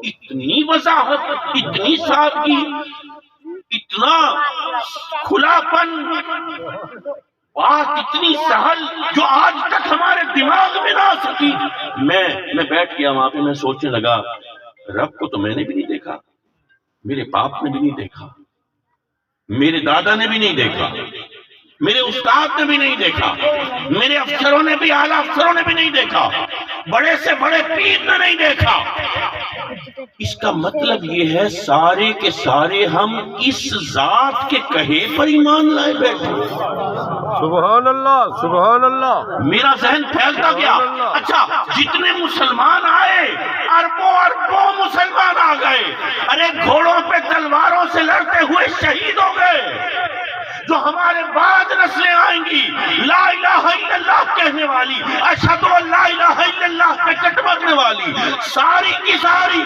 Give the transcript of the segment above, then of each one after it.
اتنی وضاحت، اتنی سادگی، اتنا کھلا پن، بات اتنی سہل جو آج تک ہمارے دماغ میں نہ آ سکی۔ میں بیٹھ گیا وہاں پہ، میں سوچنے لگا رب کو تو میں نے بھی نہیں دیکھا، میرے باپ نے بھی نہیں دیکھا، میرے دادا نے بھی نہیں دیکھا، میرے استاد نے بھی نہیں دیکھا، میرے افسروں نے بھی، اعلیٰ افسروں نے بھی نہیں دیکھا، بڑے سے بڑے پیر نے نہیں دیکھا۔ اس کا مطلب یہ ہے سارے کے سارے ہم اس ذات کے کہے پر ایمان لائے بیٹھے۔ سبحان اللہ، سبحان اللہ۔ میرا ذہن پھیلتا گیا، اچھا جتنے مسلمان آئے، اربوں اربوں مسلمان آ گئے، ارے گھوڑوں پہ تلواروں سے لڑتے ہوئے شہید ہو گئے، جو ہمارے بعد نسلیں آئیں گی لا الہ الا اللہ کہنے والی، اشہد ان لا الہ الا اللہ پہ کٹمرنے والی، ساری کی ساری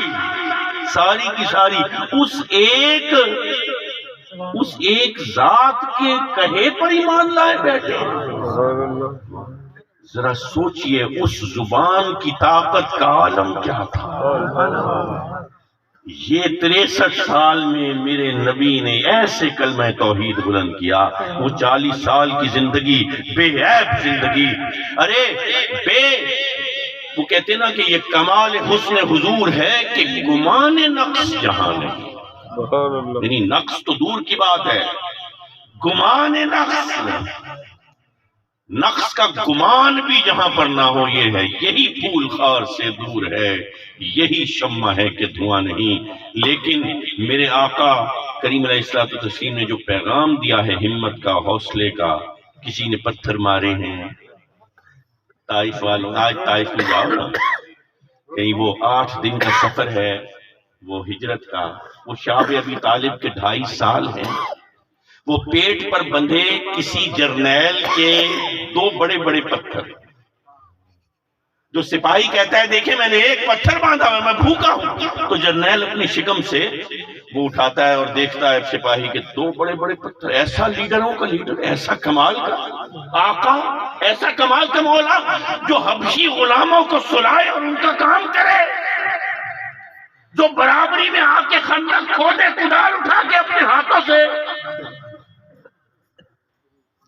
اس ایک ذات کے کہے پر ایمان لائے بیٹھے۔ ذرا سوچئے اس زبان کی طاقت کا عالم کیا تھا۔ یہ 63 سال میں میرے نبی نے ایسے کلمہ توحید بلند کیا، وہ 40 سال کی زندگی بے عیب زندگی، ارے وہ کہتے ہیں نا کہ یہ کمال حسن حضور ہے کہ گمان نقص جہاں نہیں، یعنی نقص تو دور کی بات ہے، گمان نقص کا گمان بھی جہاں پر نہ ہو، یہ ہے، یہی پھول خار سے دور ہے، یہی شمع ہے کہ دھواں نہیں۔ لیکن میرے آقا کریم علیہ الصلوۃ والتسلیم نے جو پیغام دیا ہے ہمت کا، حوصلے کا، کسی نے پتھر مارے ہیں طائف والوں، آج طائف میں جاؤ نا، کہیں وہ 8 دن کا سفر ہے وہ ہجرت کا، وہ شعب ابی طالب کے 2.5 سال ہیں، وہ پیٹ پر بندھے کسی جرنیل کے 2 بڑے بڑے پتھر، جو سپاہی کہتا ہے دیکھیں میں نے ایک پتھر باندھا ہوا، میں بھوکا ہوں، تو جرنیل اپنی شکم سے وہ اٹھاتا ہے اور دیکھتا ہے سپاہی کے 2 بڑے بڑے پتھر، ایسا لیڈروں کا لیڈر، ایسا کمال کا آقا، ایسا کمال کا مولا جو حبشی غلاموں کو سلائے اور ان کا کام کرے، جو برابری میں آ کے خندق کھودے کدال اٹھا کے اپنے ہاتھوں سے،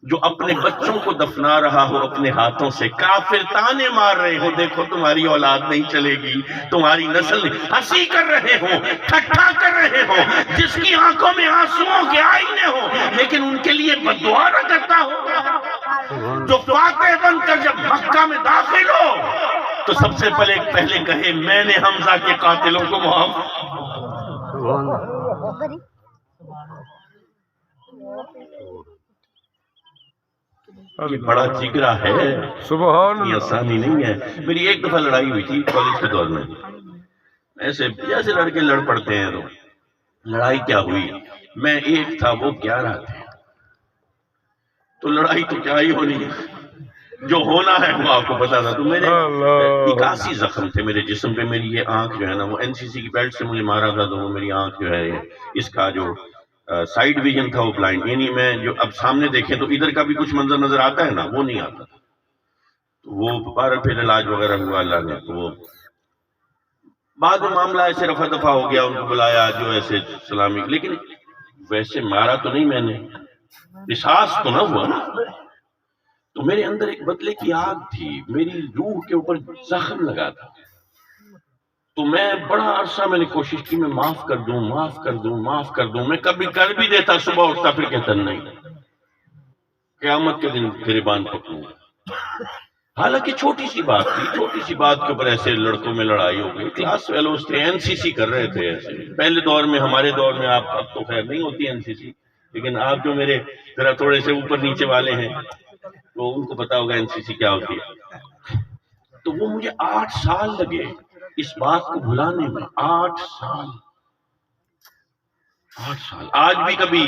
جو اپنے بچوں کو دفنا رہا ہو اپنے ہاتھوں سے، کافر تانے مار رہے ہو دیکھو تمہاری اولاد نہیں چلے گی، تمہاری نسل نہیں، ہنسی کر رہے ہو، ٹھٹھا کر رہے ہو، جس کی آنکھوں میں آنسوؤں کے آئینے ہو، لیکن ان کے لیے بد دعا نہ کرتا ہو، جو فاتح بن کر جب مکہ میں داخل ہو تو سب سے پہلے کہے میں نے حمزہ کے قاتلوں کو معاف۔ یہ بڑا جگرا ہے، سبحان یہ آسانی نہیں ہے۔ میری ایک دفعہ لڑائی ہوئی تھی کالج کے دور میں، ایسے جیسے لڑکے لڑ پڑتے ہیں، تو لڑائی کیا ہوئی، میں 1 تھا وہ 11 تھے، تو لڑائی تو کیا ہی ہونی، جو ہونا ہے وہ آپ کو پتا تھا۔ تو میرے 81 زخم تھے میرے جسم پہ، میری یہ آنکھ جو ہے نا وہ NCC کی بیلٹ سے مجھے مارا تھا، تو وہ میری آنکھ جو ہے اس کا جو سائیڈ ویژن تھا وہ بلائنڈ، یعنی میں جو اب سامنے دیکھیں تو ادھر کا بھی کچھ منظر نظر آتا ہے نا، وہ نہیں آتا تھا۔ تو وہ بارہ پھر علاج وغیرہ ہوا اللہ نے، تو وہ بعد میں معاملہ ایسے رفع دفع ہو گیا، ان کو بلایا جو ایسے سلامی، لیکن ویسے مارا تو نہیں میں نے، احساس تو نہ ہوا نا۔ تو میرے اندر ایک بدلے کی آگ تھی، میری روح کے اوپر زخم لگا تھا، تو میں بڑا عرصہ میں نے کوشش کی میں معاف کر دوں، معاف کر دوں، معاف کر دوں، میں کبھی کر بھی دیتا، صبح اٹھتا پھر کہتا نہیں، قیامت کے دن گریبان پکڑوں گا۔ حالانکہ چھوٹی سی بات تھی، چھوٹی سی بات کے اوپر ایسے لڑکوں میں لڑائی ہو گئی، کلاس فیلوز تھے، NCC کر رہے تھے ایسے، پہلے دور میں ہمارے دور میں، اب تو خیر نہیں ہوتی NCC، لیکن آپ جو میرے ذرا تھوڑے سے اوپر نیچے والے ہیں تو ان کو پتا ہوگا NCC کیا ہوتی ہے۔ تو وہ مجھے 8 سال لگے اس بات کو بھلانے میں، 8 سال۔ آج بھی کبھی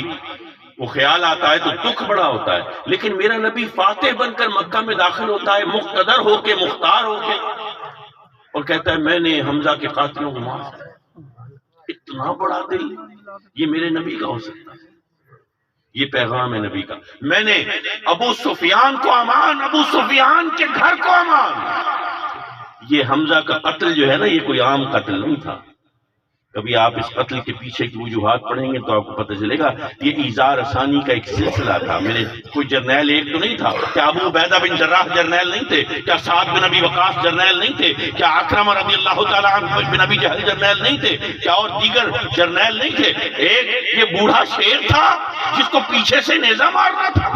وہ خیال آتا ہے تو دکھ بڑا ہوتا ہے، لیکن میرا نبی فاتح بن کر مکہ میں داخل ہوتا ہے، مقتدر ہو کے، مختار ہو کے، اور کہتا ہے میں نے حمزہ کے قاتلوں کو معاف کیا۔ اتنا بڑا دل یہ میرے نبی کا ہو سکتا ہے، یہ پیغام ہے نبی کا۔ میں نے ابو سفیان کو امان، ابو سفیان کے گھر کو امان۔ یہ حمزہ کا قتل جو ہے نا، یہ کوئی عام قتل نہیں تھا، کبھی آپ اس قتل کے پیچھے کی وجوہات پڑھیں گے تو آپ کو پتہ چلے گا یہ ایزار ثانی کا ایک سلسلہ تھا. میرے کوئی جرنیل ایک تو نہیں تھا. کیا ابو عبیدہ بن جراح جرنیل نہیں تھے؟ کیا سعد بن ابی وقاص جرنیل نہیں تھے؟ کیا اکرمہ رضی اللہ تعالیٰ عنہ بن ابی جہل جرنیل نہیں تھے؟ کیا اور دیگر جرنیل نہیں تھے؟ ایک یہ بوڑھا شیر تھا جس کو پیچھے سے نیزہ مارنا تھا.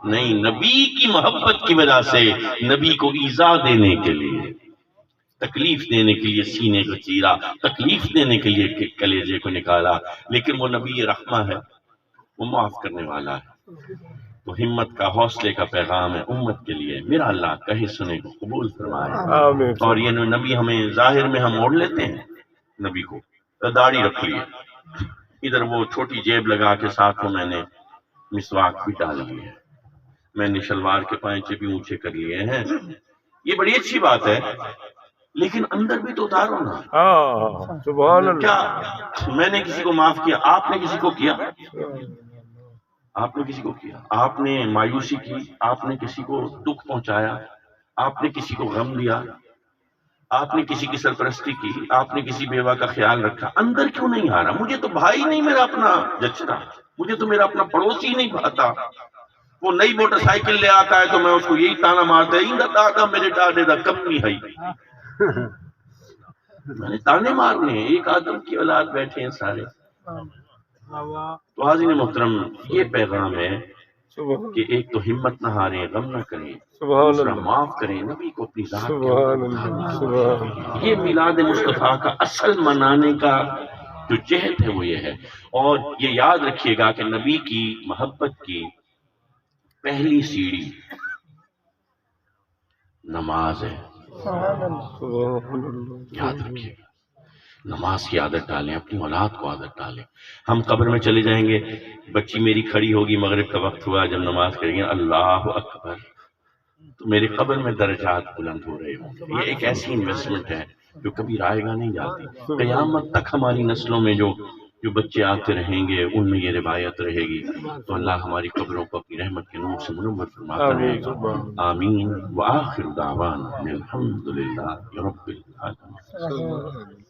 نہیں، نبی کی محبت کی وجہ سے، نبی کو ایذا دینے کے لیے، تکلیف دینے کے لیے سینے کو چیرا، تکلیف دینے کے لیے کلیجے کو نکالا. لیکن وہ نبی رحمہ ہے، وہ معاف کرنے والا ہے. تو ہمت کا، حوصلے کا پیغام ہے امت کے لیے. میرا اللہ کہے سنے کو قبول فرمائے. آمین. اور یہ نبی ہمیں ظاہر میں ہم اوڑھ لیتے ہیں نبی کو، داڑھی رکھ لیے، ادھر وہ چھوٹی جیب لگا کے ساتھ میں نے مسواک بھی ڈال لی ہے، میں نے شلوار کے پائچے بھی اونچے کر لیے ہیں. یہ بڑی اچھی بات ہے، لیکن اندر بھی تو اتارو نا. سبحان اللہ. کیا میں نے کسی کو معاف کیا؟ آپ نے کسی کو کیا؟ آپ نے کسی کو کیا؟ آپ نے مایوسی کی؟ آپ نے کسی کو دکھ پہنچایا؟ آپ نے کسی کو غم دیا؟ آپ نے کسی کی سرپرستی کی؟ آپ نے کسی بیوہ کا خیال رکھا؟ اندر کیوں نہیں آ رہا؟ مجھے تو بھائی نہیں میرا اپنا جچتا، مجھے تو میرا اپنا پڑوسی نہیں بھاتا. وہ نئی موٹر سائیکل لے آتا ہے تو میں اس کو یہی تانا مارتا ہے، دادا میرے ڈاڈے دا کم نہیں ہے. میں نے تانے مارنے ہیں. ایک آدم کی اولاد بیٹھے ہیں سارے. تو حاضرین محترم، یہ پیغام ہے کہ ایک تو ہمت نہ ہاریں، غم نہ کریں، دوسرا معاف کریں، نبی کو اپنی ذات کے اندر. یہ میلاد مصطفیٰ کا اصل منانے کا جو جہد ہے وہ یہ ہے. اور یہ یاد رکھیے گا کہ نبی کی محبت کی پہلی سیڑھی نماز ہے. یاد رکھیے گا، نماز کی عادت ڈالیں، اپنی اولاد کو عادت ڈالیں. ہم قبر میں چلے جائیں گے، بچی میری کھڑی ہوگی، مغرب کا وقت ہوا، جب نماز کریں گے اللہ اکبر، تو میرے قبر میں درجات بلند ہو رہے ہوں. یہ ایک ایسی انویسٹمنٹ ہے جو کبھی رائے گا نہیں جاتی. قیامت تک ہماری نسلوں میں جو بچے آتے رہیں گے ان میں یہ روایت رہے گی. تو اللہ ہماری قبروں کو اپنی رحمت کے نور سے منور فرماتا رہے گا. آمین. وآخر دعوانا الحمدللہ رب العالمین.